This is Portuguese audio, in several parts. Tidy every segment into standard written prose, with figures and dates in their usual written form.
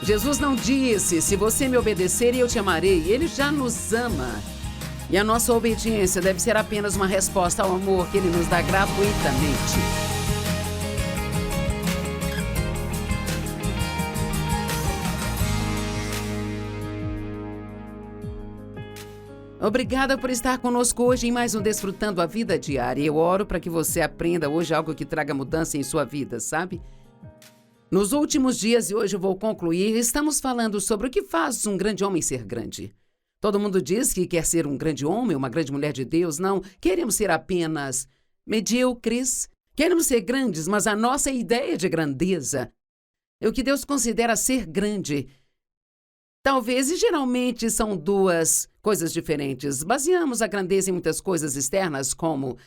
Jesus não disse: se você me obedecer, eu te amarei. Ele já nos ama. E a nossa obediência deve ser apenas uma resposta ao amor que Ele nos dá gratuitamente. Obrigada por estar conosco hoje em mais um Desfrutando a Vida Diária. Eu oro para que você aprenda hoje algo que traga mudança em sua vida, sabe? Nos últimos dias, e hoje eu vou concluir, estamos falando sobre o que faz um grande homem ser grande. Todo mundo diz que quer ser um grande homem, uma grande mulher de Deus. Não, queremos ser apenas medíocres. Queremos ser grandes, mas a nossa ideia de grandeza é o que Deus considera ser grande. Talvez e geralmente são duas coisas diferentes. Baseamos a grandeza em muitas coisas externas, como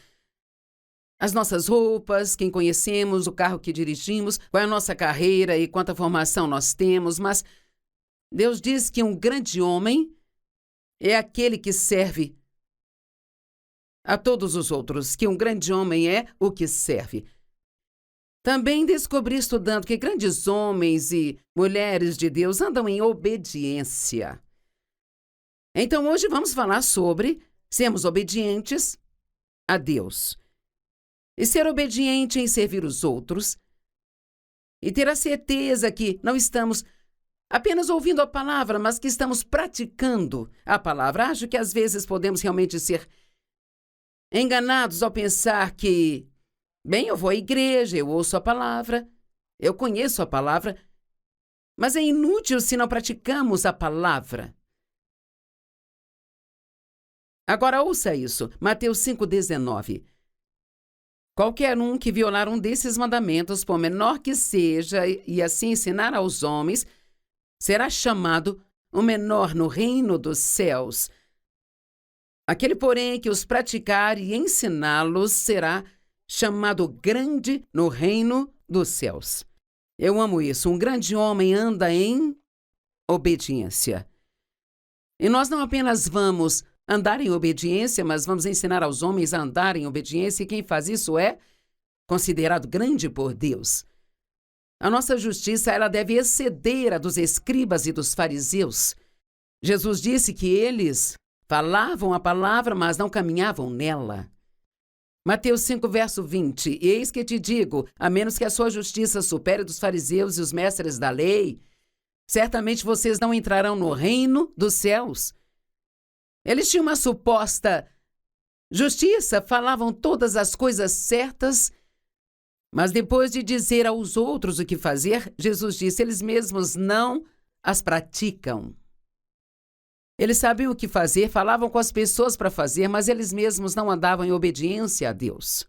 as nossas roupas, quem conhecemos, o carro que dirigimos, qual é a nossa carreira e quanta formação nós temos. Mas Deus diz que um grande homem é aquele que serve a todos os outros, que um grande homem é o que serve. Também descobri estudando que grandes homens e mulheres de Deus andam em obediência. Então hoje vamos falar sobre sermos obedientes a Deus. E ser obediente em servir os outros. E ter a certeza que não estamos apenas ouvindo a palavra, mas que estamos praticando a palavra. Acho que às vezes podemos realmente ser enganados ao pensar que, bem, eu vou à igreja, eu ouço a palavra, eu conheço a palavra, mas é inútil se não praticamos a palavra. Agora ouça isso, Mateus 5,19. Qualquer um que violar um desses mandamentos, por menor que seja, e assim ensinar aos homens, será chamado o menor no reino dos céus. Aquele, porém, que os praticar e ensiná-los será chamado grande no reino dos céus. Eu amo isso. Um grande homem anda em obediência. E nós não apenas vamos andar em obediência, mas vamos ensinar aos homens a andar em obediência, e quem faz isso é considerado grande por Deus. A nossa justiça, ela deve exceder a dos escribas e dos fariseus. Jesus disse que eles falavam a palavra, mas não caminhavam nela. Mateus 5, verso 20. Eis que te digo, a menos que a sua justiça supere dos fariseus e os mestres da lei, certamente vocês não entrarão no reino dos céus. Eles tinham uma suposta justiça, falavam todas as coisas certas, mas depois de dizer aos outros o que fazer, Jesus disse, eles mesmos não as praticam. Eles sabiam o que fazer, falavam com as pessoas para fazer, mas eles mesmos não andavam em obediência a Deus.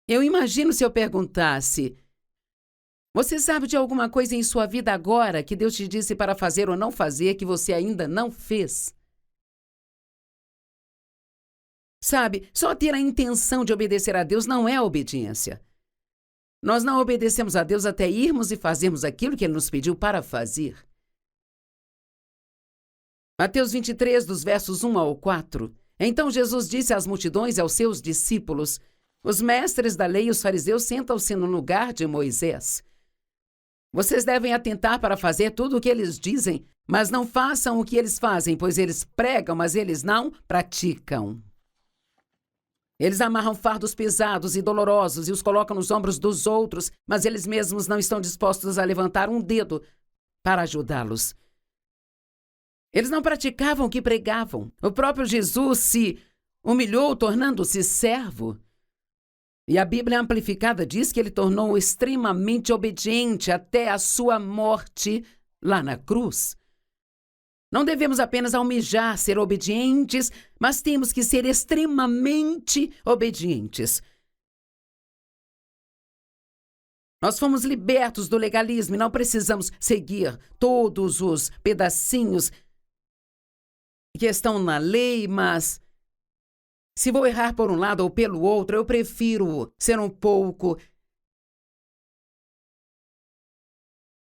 Eu imagino se eu perguntasse, você sabe de alguma coisa em sua vida agora que Deus te disse para fazer ou não fazer que você ainda não fez? Sabe, só ter a intenção de obedecer a Deus não é obediência. Nós não obedecemos a Deus até irmos e fazermos aquilo que Ele nos pediu para fazer. Mateus 23, dos versos 1 ao 4. Então Jesus disse às multidões e aos seus discípulos, os mestres da lei e os fariseus sentam-se no lugar de Moisés. Vocês devem atentar para fazer tudo o que eles dizem, mas não façam o que eles fazem, pois eles pregam, mas eles não praticam. Eles amarram fardos pesados e dolorosos e os colocam nos ombros dos outros, mas eles mesmos não estão dispostos a levantar um dedo para ajudá-los. Eles não praticavam o que pregavam. O próprio Jesus se humilhou, tornando-se servo. E a Bíblia Amplificada diz que ele tornou-o extremamente obediente até a sua morte lá na cruz. Não devemos apenas almejar ser obedientes, mas temos que ser extremamente obedientes. Nós fomos libertos do legalismo e não precisamos seguir todos os pedacinhos que estão na lei, mas se vou errar por um lado ou pelo outro, eu prefiro ser um pouco...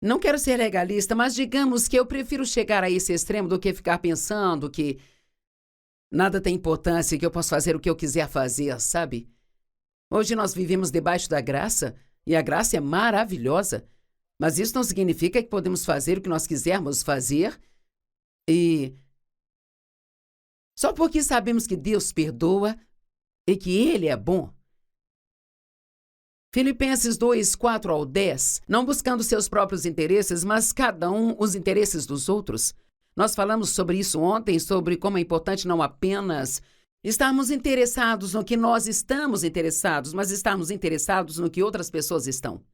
Não quero ser legalista, mas digamos que eu prefiro chegar a esse extremo do que ficar pensando que nada tem importância e que eu posso fazer o que eu quiser fazer, sabe? Hoje nós vivemos debaixo da graça e a graça é maravilhosa. Mas isso não significa que podemos fazer o que nós quisermos fazer e só porque sabemos que Deus perdoa e que Ele é bom. Filipenses 2, 4 ao 10, não buscando seus próprios interesses, mas cada um os interesses dos outros. Nós falamos sobre isso ontem, sobre como é importante não apenas estarmos interessados no que nós estamos interessados, mas estarmos interessados no que outras pessoas estão.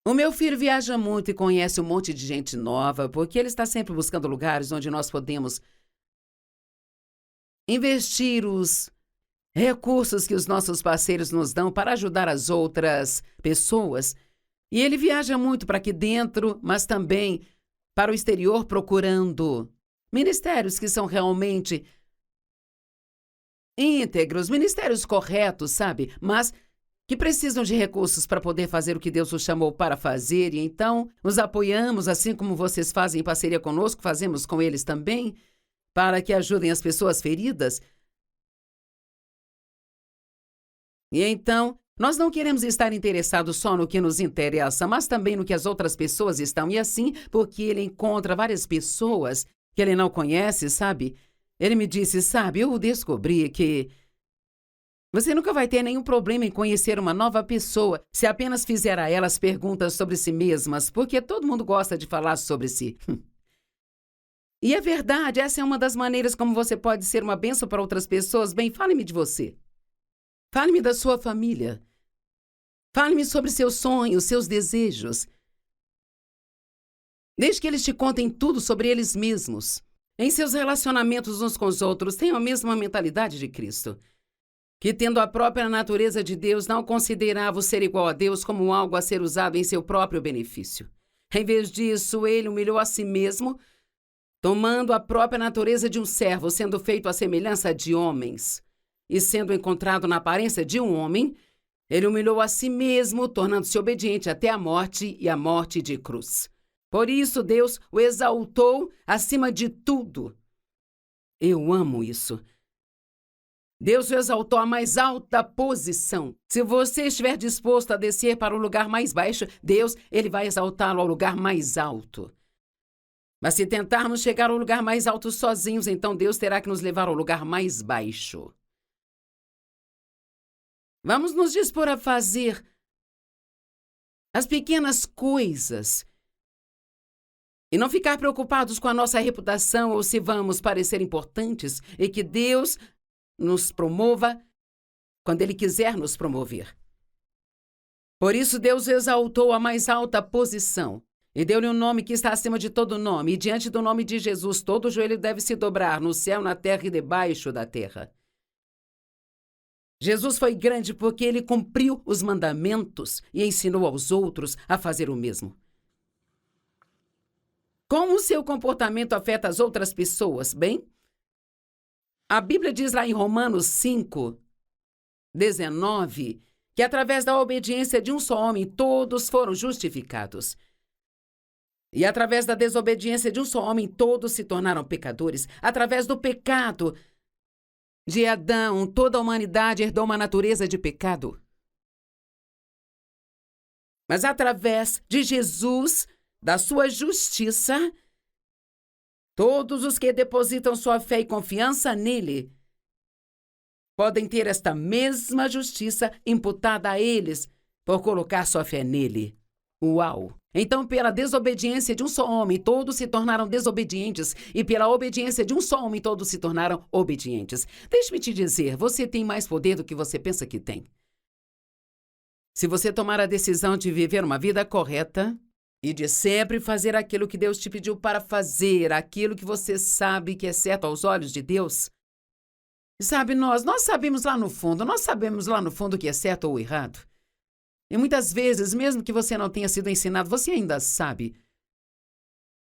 O meu filho viaja muito e conhece um monte de gente nova, porque ele está sempre buscando lugares onde nós podemos investir os recursos que os nossos parceiros nos dão para ajudar as outras pessoas. E ele viaja muito para aqui dentro, mas também para o exterior, procurando ministérios que são realmente íntegros, ministérios corretos, sabe? Mas que precisam de recursos para poder fazer o que Deus os chamou para fazer. E então, os apoiamos, assim como vocês fazem em parceria conosco, fazemos com eles também, para que ajudem as pessoas feridas. E então, nós não queremos estar interessados só no que nos interessa, mas também no que as outras pessoas estão. E assim, porque ele encontra várias pessoas que ele não conhece, sabe? Ele me disse, sabe, eu descobri que você nunca vai ter nenhum problema em conhecer uma nova pessoa se apenas fizer a elas perguntas sobre si mesmas, porque todo mundo gosta de falar sobre si. E é verdade, essa é uma das maneiras como você pode ser uma bênção para outras pessoas. Bem, fale-me de você. Fale-me da sua família. Fale-me sobre seus sonhos, seus desejos. Desde que eles te contem tudo sobre eles mesmos. Em seus relacionamentos uns com os outros, tenham a mesma mentalidade de Cristo, que, tendo a própria natureza de Deus, não considerava o ser igual a Deus como algo a ser usado em seu próprio benefício. Em vez disso, ele humilhou a si mesmo, tomando a própria natureza de um servo, sendo feito à semelhança de homens. E sendo encontrado na aparência de um homem, ele humilhou a si mesmo, tornando-se obediente até a morte e a morte de cruz. Por isso, Deus o exaltou acima de tudo. Eu amo isso. Deus o exaltou à mais alta posição. Se você estiver disposto a descer para o lugar mais baixo, Deus, ele vai exaltá-lo ao lugar mais alto. Mas se tentarmos chegar ao lugar mais alto sozinhos, então Deus terá que nos levar ao lugar mais baixo. Vamos nos dispor a fazer as pequenas coisas e não ficar preocupados com a nossa reputação ou se vamos parecer importantes e que Deus nos promova quando Ele quiser nos promover. Por isso, Deus exaltou a mais alta posição e deu-lhe um nome que está acima de todo nome. E diante do nome de Jesus, todo joelho deve se dobrar no céu, na terra e debaixo da terra. Jesus foi grande porque Ele cumpriu os mandamentos e ensinou aos outros a fazer o mesmo. Como o seu comportamento afeta as outras pessoas, bem? A Bíblia diz lá em Romanos 5, 19, que através da obediência de um só homem, todos foram justificados. E através da desobediência de um só homem, todos se tornaram pecadores. Através do pecado de Adão, toda a humanidade herdou uma natureza de pecado. Mas através de Jesus, da sua justiça, todos os que depositam sua fé e confiança nele podem ter esta mesma justiça imputada a eles por colocar sua fé nele. Uau! Então, pela desobediência de um só homem, todos se tornaram desobedientes, e pela obediência de um só homem, todos se tornaram obedientes. Deixe-me te dizer, você tem mais poder do que você pensa que tem. Se você tomar a decisão de viver uma vida correta e de sempre fazer aquilo que Deus te pediu para fazer, aquilo que você sabe que é certo aos olhos de Deus, sabe, nós sabemos lá no fundo, o que é certo ou errado. E muitas vezes, mesmo que você não tenha sido ensinado, você ainda sabe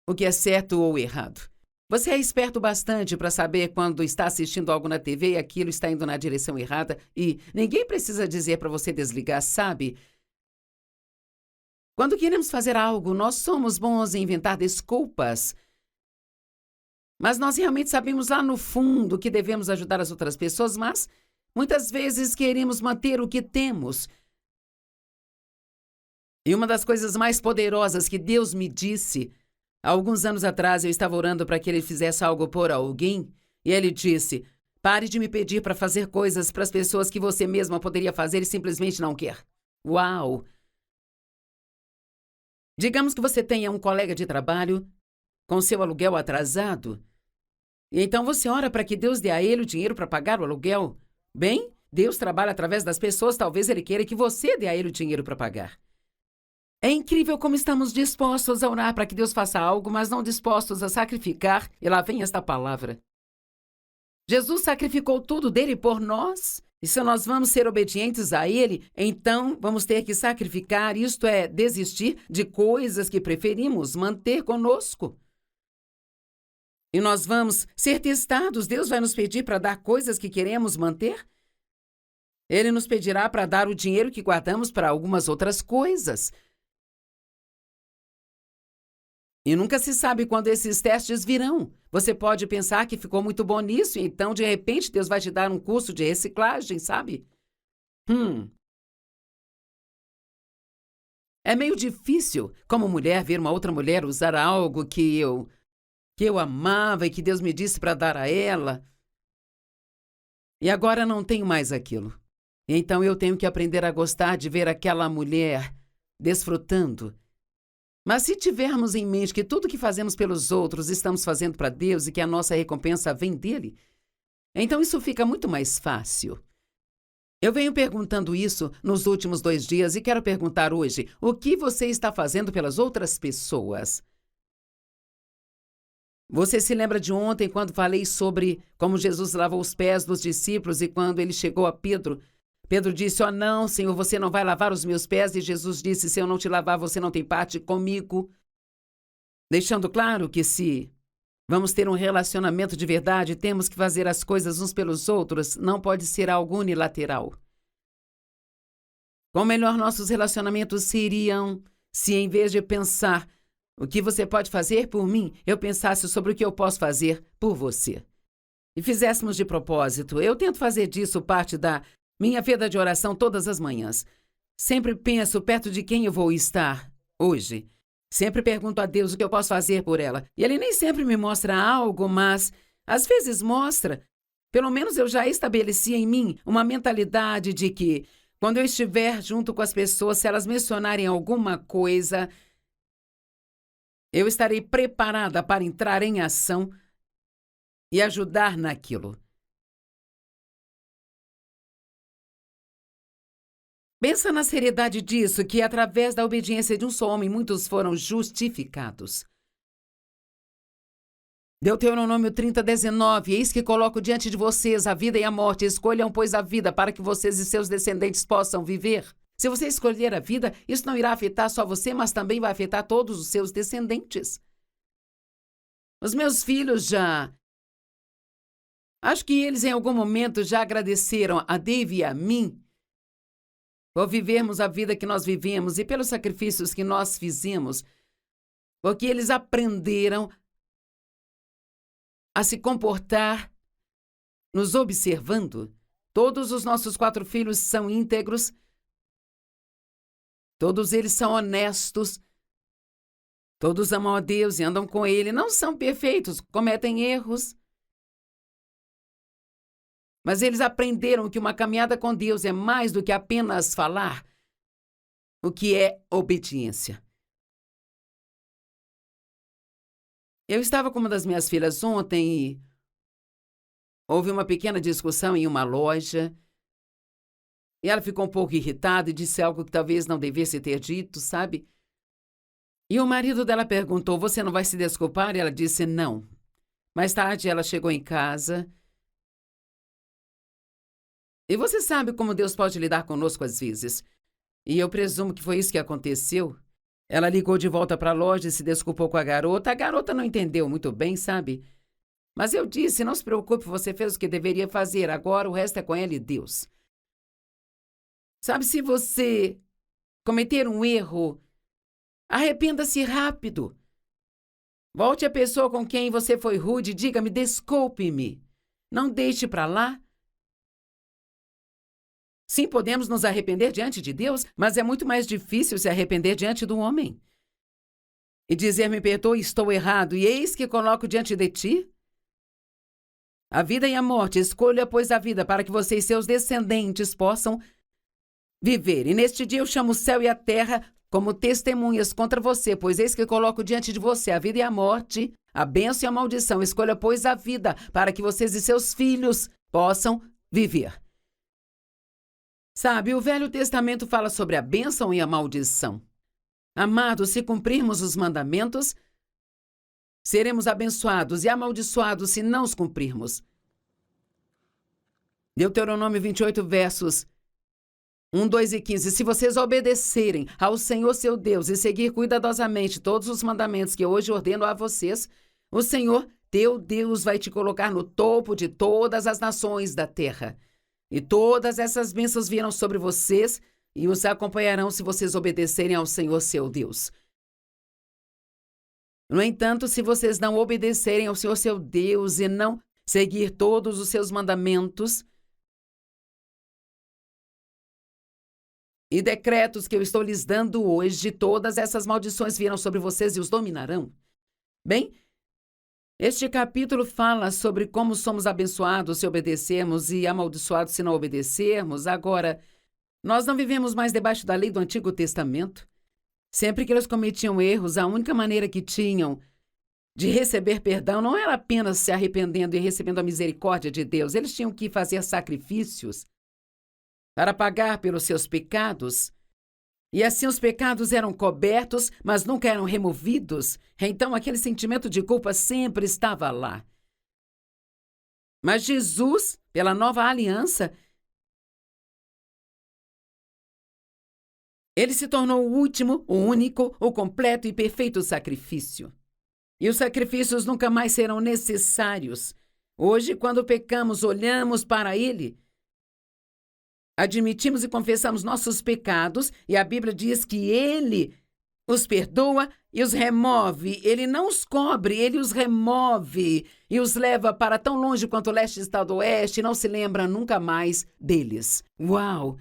o que é certo ou errado. Você é esperto bastante para saber quando está assistindo algo na TV e aquilo está indo na direção errada e ninguém precisa dizer para você desligar, sabe? Quando queremos fazer algo, nós somos bons em inventar desculpas. Mas nós realmente sabemos lá no fundo que devemos ajudar as outras pessoas, mas muitas vezes queremos manter o que temos. E uma das coisas mais poderosas que Deus me disse, há alguns anos atrás eu estava orando para que Ele fizesse algo por alguém, e Ele disse: pare de me pedir para fazer coisas para as pessoas que você mesma poderia fazer e simplesmente não quer. Uau! Digamos que você tenha um colega de trabalho com seu aluguel atrasado, e então você ora para que Deus dê a ele o dinheiro para pagar o aluguel. Bem, Deus trabalha através das pessoas, talvez Ele queira que você dê a ele o dinheiro para pagar. É incrível como estamos dispostos a orar para que Deus faça algo, mas não dispostos a sacrificar. E lá vem esta palavra. Jesus sacrificou tudo dele por nós. E se nós vamos ser obedientes a Ele, então vamos ter que sacrificar, isto é, desistir de coisas que preferimos manter conosco. E nós vamos ser testados. Deus vai nos pedir para dar coisas que queremos manter. Ele nos pedirá para dar o dinheiro que guardamos para algumas outras coisas. E nunca se sabe quando esses testes virão. Você pode pensar que ficou muito bom nisso, e então, de repente, Deus vai te dar um curso de reciclagem, sabe? É meio difícil, como mulher, ver uma outra mulher usar algo que eu amava e que Deus me disse para dar a ela. E agora não tenho mais aquilo. Então eu tenho que aprender a gostar de ver aquela mulher desfrutando. Mas se tivermos em mente que tudo que fazemos pelos outros estamos fazendo para Deus e que a nossa recompensa vem dele, então isso fica muito mais fácil. Eu venho perguntando isso nos últimos 2 dias e quero perguntar hoje: o que você está fazendo pelas outras pessoas? Você se lembra de ontem quando falei sobre como Jesus lavou os pés dos discípulos e quando ele chegou a Pedro? Pedro disse: "Oh não, Senhor, você não vai lavar os meus pés." E Jesus disse: "Se eu não te lavar, você não tem parte comigo." Deixando claro que se vamos ter um relacionamento de verdade, temos que fazer as coisas uns pelos outros, não pode ser algo unilateral. Quão melhor nossos relacionamentos seriam se, em vez de pensar o que você pode fazer por mim, eu pensasse sobre o que eu posso fazer por você. E fizéssemos de propósito. Eu tento fazer disso parte da minha vida de oração todas as manhãs. Sempre penso perto de quem eu vou estar hoje. Sempre pergunto a Deus o que eu posso fazer por ela. E Ele nem sempre me mostra algo, mas às vezes mostra. Pelo menos eu já estabeleci em mim uma mentalidade de que, quando eu estiver junto com as pessoas, se elas mencionarem alguma coisa, eu estarei preparada para entrar em ação e ajudar naquilo. Pensa na seriedade disso, que através da obediência de um só homem, muitos foram justificados. Deuteronômio 30:19, eis que coloco diante de vocês a vida e a morte. Escolham, pois, a vida, para que vocês e seus descendentes possam viver. Se você escolher a vida, isso não irá afetar só você, mas também vai afetar todos os seus descendentes. Os meus filhos acho que eles em algum momento já agradeceram a Dave e a mim por vivermos a vida que nós vivemos e pelos sacrifícios que nós fizemos, porque eles aprenderam a se comportar nos observando. Todos os nossos 4 filhos são íntegros, todos eles são honestos, todos amam a Deus e andam com Ele. Não são perfeitos, cometem erros, mas eles aprenderam que uma caminhada com Deus é mais do que apenas falar, o que é obediência. Eu estava com uma das minhas filhas ontem e houve uma pequena discussão em uma loja. E ela ficou um pouco irritada e disse algo que talvez não devesse ter dito, sabe? E o marido dela perguntou: "Você não vai se desculpar?" E ela disse: "Não." Mais tarde ela chegou em casa. E você sabe como Deus pode lidar conosco às vezes. E eu presumo que foi isso que aconteceu. Ela ligou de volta para a loja e se desculpou com a garota. A garota não entendeu muito bem, sabe? Mas eu disse: "Não se preocupe, você fez o que deveria fazer. Agora o resto é com ela e Deus." Sabe, se você cometer um erro, arrependa-se rápido. Volte à pessoa com quem você foi rude e diga-me: "Desculpe-me." Não deixe para lá. Sim, podemos nos arrepender diante de Deus, mas é muito mais difícil se arrepender diante do homem. E dizer, me perdoe, estou errado, e eis que coloco diante de ti a vida e a morte. Escolha, pois, a vida, para que você e seus descendentes possam viver. E neste dia eu chamo o céu e a terra como testemunhas contra você, pois eis que coloco diante de você a vida e a morte, a bênção e a maldição. Escolha, pois, a vida, para que vocês e seus filhos possam viver. Sabe, o Velho Testamento fala sobre a bênção e a maldição. Amados, se cumprirmos os mandamentos, seremos abençoados e amaldiçoados se não os cumprirmos. Deuteronômio 28, versos 1, 2 e 15. Se vocês obedecerem ao Senhor seu Deus e seguir cuidadosamente todos os mandamentos que hoje ordeno a vocês, o Senhor, teu Deus, vai te colocar no topo de todas as nações da terra. E todas essas bênçãos virão sobre vocês e os acompanharão se vocês obedecerem ao Senhor seu Deus. No entanto, se vocês não obedecerem ao Senhor seu Deus e não seguir todos os seus mandamentos e decretos que eu estou lhes dando hoje, todas essas maldições virão sobre vocês e os dominarão. Bem, este capítulo fala sobre como somos abençoados se obedecermos e amaldiçoados se não obedecermos. Agora, nós não vivemos mais debaixo da lei do Antigo Testamento. Sempre que eles cometiam erros, a única maneira que tinham de receber perdão não era apenas se arrependendo e recebendo a misericórdia de Deus. Eles tinham que fazer sacrifícios para pagar pelos seus pecados. E assim os pecados eram cobertos, mas nunca eram removidos. Então aquele sentimento de culpa sempre estava lá. Mas Jesus, pela nova aliança, ele se tornou o último, o único, o completo e perfeito sacrifício. E os sacrifícios nunca mais serão necessários. Hoje, quando pecamos, olhamos para ele, admitimos e confessamos nossos pecados, e a Bíblia diz que ele os perdoa e os remove. Ele não os cobre, ele os remove e os leva para tão longe quanto o leste está do oeste e não se lembra nunca mais deles. Uau!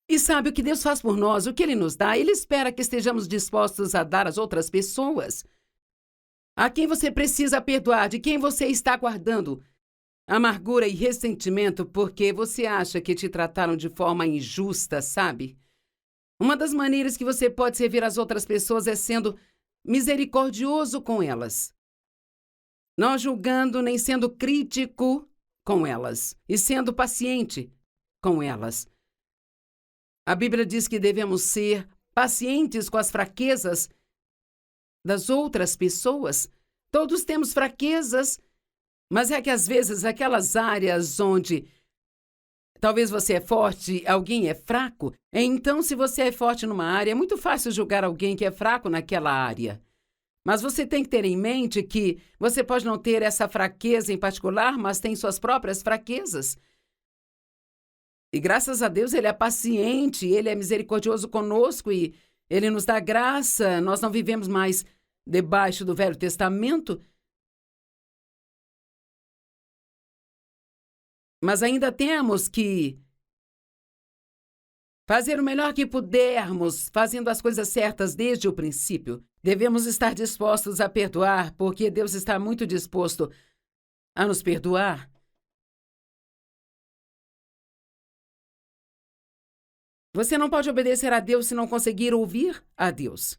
E sabe o que Deus faz por nós, o que Ele nos dá? Ele espera que estejamos dispostos a dar às outras pessoas. A quem você precisa perdoar, de quem você está guardando amargura e ressentimento porque você acha que te trataram de forma injusta, sabe? Uma das maneiras que você pode servir às outras pessoas é sendo misericordioso com elas. Não julgando nem sendo crítico com elas, e sendo paciente com elas. A Bíblia diz que devemos ser pacientes com as fraquezas das outras pessoas. Todos temos fraquezas, mas é que às vezes aquelas áreas onde talvez você é forte, alguém é fraco, então se você é forte numa área, é muito fácil julgar alguém que é fraco naquela área. Mas você tem que ter em mente que você pode não ter essa fraqueza em particular, mas tem suas próprias fraquezas. E graças a Deus ele é paciente, ele é misericordioso conosco e ele nos dá graça. Nós não vivemos mais debaixo do Velho Testamento, mas ainda temos que fazer o melhor que pudermos, fazendo as coisas certas desde o princípio. Devemos estar dispostos a perdoar, porque Deus está muito disposto a nos perdoar. Você não pode obedecer a Deus se não conseguir ouvir a Deus.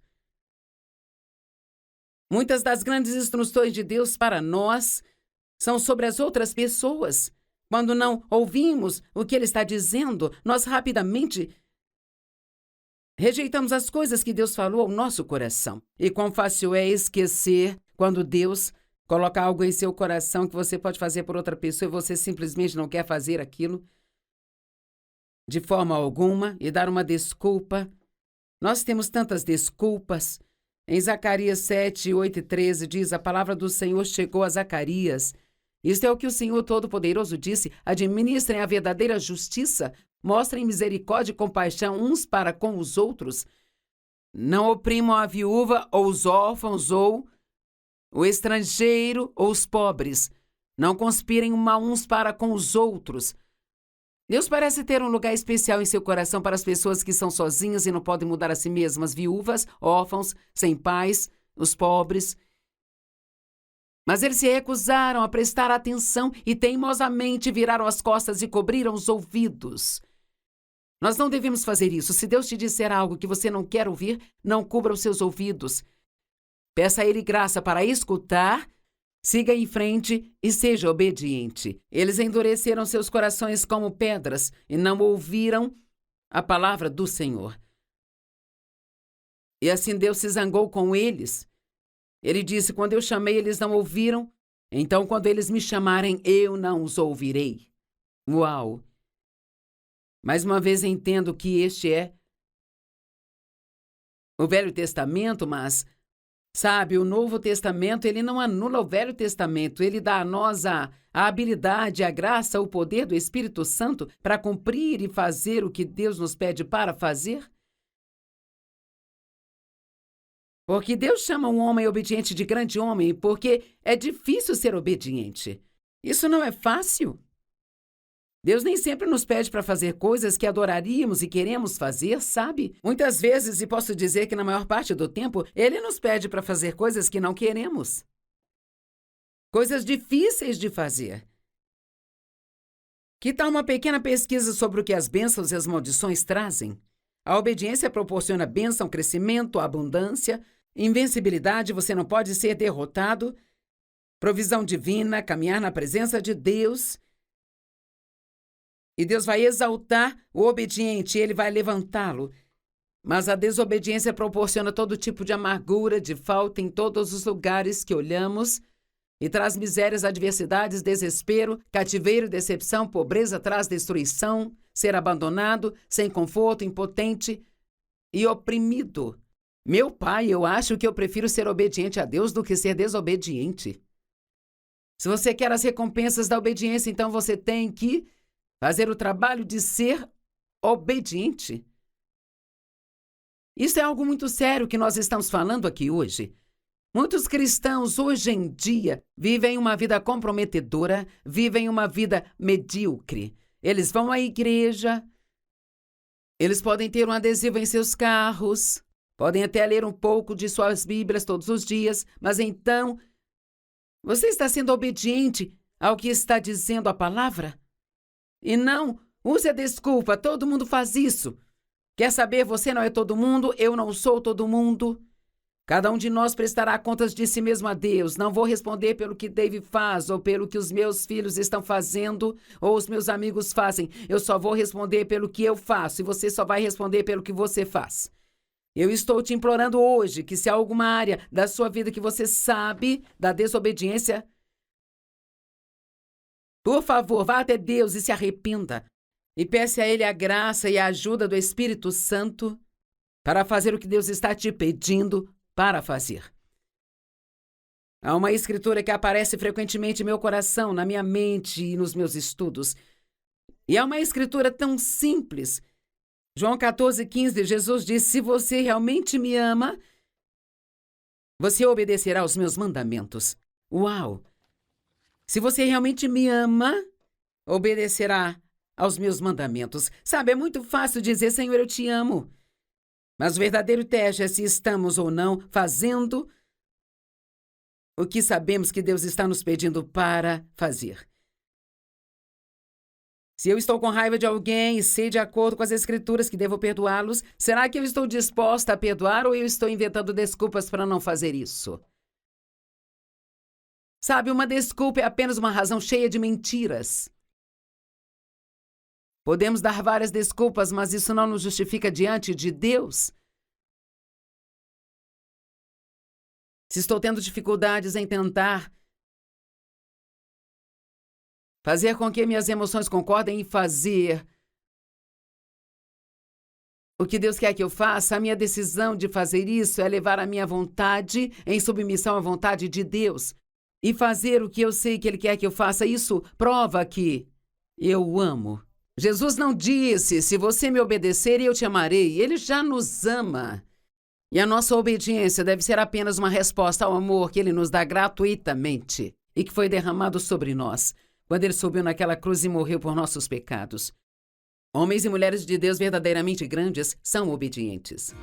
Muitas das grandes instruções de Deus para nós são sobre as outras pessoas. Quando não ouvimos o que Ele está dizendo, nós rapidamente rejeitamos as coisas que Deus falou ao nosso coração. E quão fácil é esquecer quando Deus coloca algo em seu coração que você pode fazer por outra pessoa e você simplesmente não quer fazer aquilo de forma alguma e dar uma desculpa. Nós temos tantas desculpas. Em Zacarias 7, 8 e 13 diz, a palavra do Senhor chegou a Zacarias. Isto é o que o Senhor Todo-Poderoso disse, administrem a verdadeira justiça, mostrem misericórdia e compaixão uns para com os outros. Não oprimam a viúva ou os órfãos ou o estrangeiro ou os pobres. Não conspirem o mal uns para com os outros. Deus parece ter um lugar especial em seu coração para as pessoas que são sozinhas e não podem mudar a si mesmas, viúvas, órfãos, sem pais, os pobres. Mas eles se recusaram a prestar atenção e teimosamente viraram as costas e cobriram os ouvidos. Nós não devemos fazer isso. Se Deus te disser algo que você não quer ouvir, não cubra os seus ouvidos. Peça a Ele graça para escutar, siga em frente e seja obediente. Eles endureceram seus corações como pedras e não ouviram a palavra do Senhor. E assim Deus se zangou com eles. Ele disse: quando eu chamei, eles não ouviram. Então, quando eles me chamarem, eu não os ouvirei. Uau! Mais uma vez entendo que este é o Velho Testamento, mas, sabe, o Novo Testamento, ele não anula o Velho Testamento. Ele dá a nós a habilidade, a graça, o poder do Espírito Santo para cumprir e fazer o que Deus nos pede para fazer. Porque Deus chama um homem obediente de grande homem, porque é difícil ser obediente. Isso não é fácil. Deus nem sempre nos pede para fazer coisas que adoraríamos e queremos fazer, sabe? Muitas vezes, e posso dizer que na maior parte do tempo, Ele nos pede para fazer coisas que não queremos. Coisas difíceis de fazer. Que tal uma pequena pesquisa sobre o que as bênçãos e as maldições trazem? A obediência proporciona bênção, crescimento, abundância, invencibilidade, você não pode ser derrotado, provisão divina, caminhar na presença de Deus. E Deus vai exaltar o obediente, Ele vai levantá-lo. Mas a desobediência proporciona todo tipo de amargura, de falta em todos os lugares que olhamos e traz misérias, adversidades, desespero, cativeiro, decepção, pobreza, traz destruição, ser abandonado, sem conforto, impotente e oprimido. Meu pai, eu acho que eu prefiro ser obediente a Deus do que ser desobediente. Se você quer as recompensas da obediência, então você tem que fazer o trabalho de ser obediente. Isso é algo muito sério que nós estamos falando aqui hoje. Muitos cristãos hoje em dia vivem uma vida comprometedora, vivem uma vida medíocre. Eles vão à igreja, eles podem ter um adesivo em seus carros, podem até ler um pouco de suas Bíblias todos os dias, mas então, você está sendo obediente ao que está dizendo a palavra? E não use a desculpa, todo mundo faz isso. Quer saber, você não é todo mundo, eu não sou todo mundo. Cada um de nós prestará contas de si mesmo a Deus. Não vou responder pelo que Dave faz, ou pelo que os meus filhos estão fazendo, ou os meus amigos fazem. Eu só vou responder pelo que eu faço, e você só vai responder pelo que você faz. Eu estou te implorando hoje que se há alguma área da sua vida que você sabe da desobediência, por favor, vá até Deus e se arrependa. E peça a Ele a graça e a ajuda do Espírito Santo para fazer o que Deus está te pedindo para fazer. Há uma escritura que aparece frequentemente em meu coração, na minha mente e nos meus estudos. E é uma escritura tão simples. João 14,15, Jesus diz: se você realmente me ama, você obedecerá aos meus mandamentos. Uau! Se você realmente me ama, obedecerá aos meus mandamentos. Sabe, é muito fácil dizer: Senhor, eu te amo. Mas o verdadeiro teste é se estamos ou não fazendo o que sabemos que Deus está nos pedindo para fazer. Se eu estou com raiva de alguém e sei de acordo com as Escrituras que devo perdoá-los, será que eu estou disposta a perdoar ou eu estou inventando desculpas para não fazer isso? Sabe, uma desculpa é apenas uma razão cheia de mentiras. Podemos dar várias desculpas, mas isso não nos justifica diante de Deus. Se estou tendo dificuldades em tentar fazer com que minhas emoções concordem em fazer o que Deus quer que eu faça, a minha decisão de fazer isso é levar a minha vontade em submissão à vontade de Deus e fazer o que eu sei que Ele quer que eu faça. Isso prova que eu o amo. Jesus não disse: se você me obedecer, eu te amarei. Ele já nos ama. E a nossa obediência deve ser apenas uma resposta ao amor que Ele nos dá gratuitamente e que foi derramado sobre nós quando Ele subiu naquela cruz e morreu por nossos pecados. Homens e mulheres de Deus verdadeiramente grandes são obedientes.